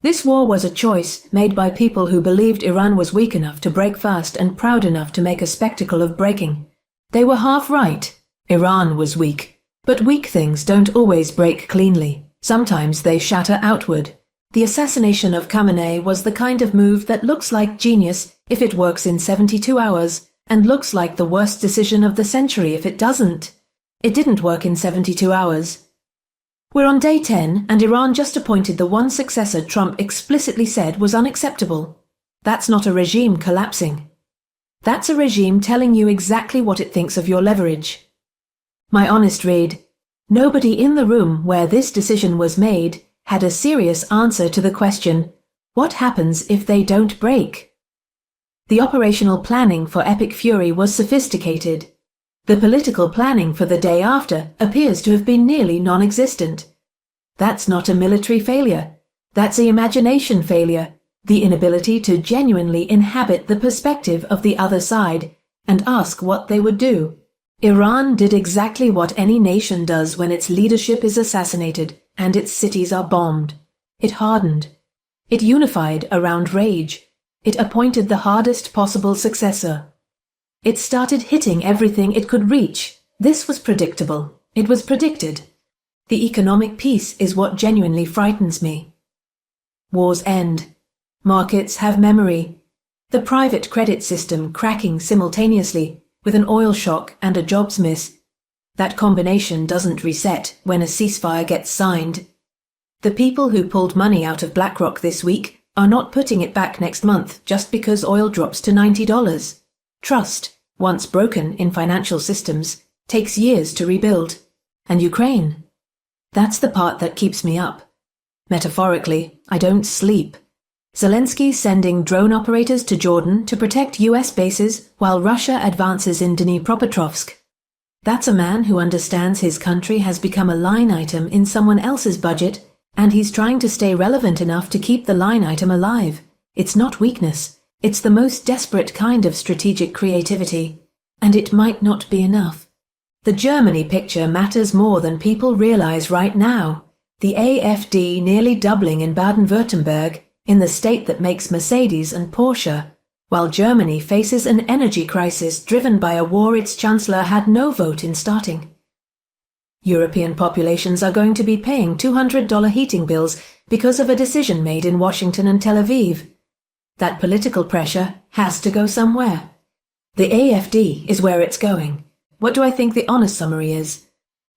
This war was a choice made by people who believed Iran was weak enough to break fast and proud enough to make a spectacle of breaking. They were half right. Iran was weak. But weak things don't always break cleanly. Sometimes they shatter outward. The assassination of Khamenei was the kind of move that looks like genius if it works in 72 hours, and looks like the worst decision of the century if it doesn't. It didn't work in 72 hours. We're on day 10, and Iran just appointed the one successor Trump explicitly said was unacceptable. That's not a regime collapsing. That's a regime telling you exactly what it thinks of your leverage. My honest read: nobody in the room where this decision was made had a serious answer to the question, what happens if they don't break? The operational planning for Epic Fury was sophisticated. The political planning for the day after appears to have been nearly non-existent. That's not a military failure. That's the imagination failure, the inability to genuinely inhabit the perspective of the other side and ask what they would do. Iran did exactly what any nation does when its leadership is assassinated and its cities are bombed. It hardened. It unified around rage. It appointed the hardest possible successor. It started hitting everything it could reach. This was predictable. It was predicted. The economic peace is what genuinely frightens me. Wars end. Markets have memory. The private credit system cracking simultaneously with an oil shock and a jobs miss. That combination doesn't reset when a ceasefire gets signed. The people who pulled money out of BlackRock this week are not putting it back next month just because oil drops to $90. Trust, once broken in financial systems, takes years to rebuild. And Ukraine? That's the part that keeps me up. Metaphorically, I don't sleep. Zelensky sending drone operators to Jordan to protect US bases while Russia advances in Dnipropetrovsk. That's a man who understands his country has become a line item in someone else's budget, and he's trying to stay relevant enough to keep the line item alive. It's not weakness. It's the most desperate kind of strategic creativity, and it might not be enough. The Germany picture matters more than people realize right now. The AfD nearly doubling in Baden-Württemberg, in the state that makes Mercedes and Porsche, while Germany faces an energy crisis driven by a war its chancellor had no vote in starting. European populations are going to be paying $200 heating bills because of a decision made in Washington and Tel Aviv. That political pressure has to go somewhere. The AfD is where it's going. What do I think the honest summary is?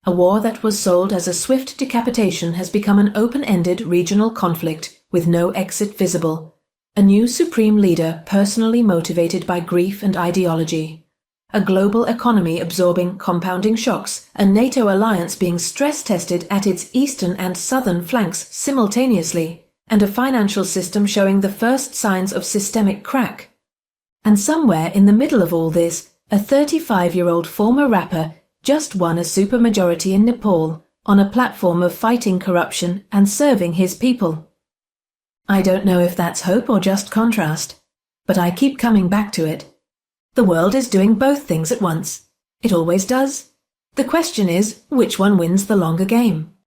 A war that was sold as a swift decapitation has become an open-ended regional conflict with no exit visible. A new supreme leader personally motivated by grief and ideology. A global economy absorbing compounding shocks, a NATO alliance being stress-tested at its eastern and southern flanks simultaneously, and a financial system showing the first signs of systemic crack. And somewhere in the middle of all this, a 35-year-old former rapper just won a supermajority in Nepal on a platform of fighting corruption and serving his people. I don't know if that's hope or just contrast, but I keep coming back to it. The world is doing both things at once. It always does. The question is, which one wins the longer game?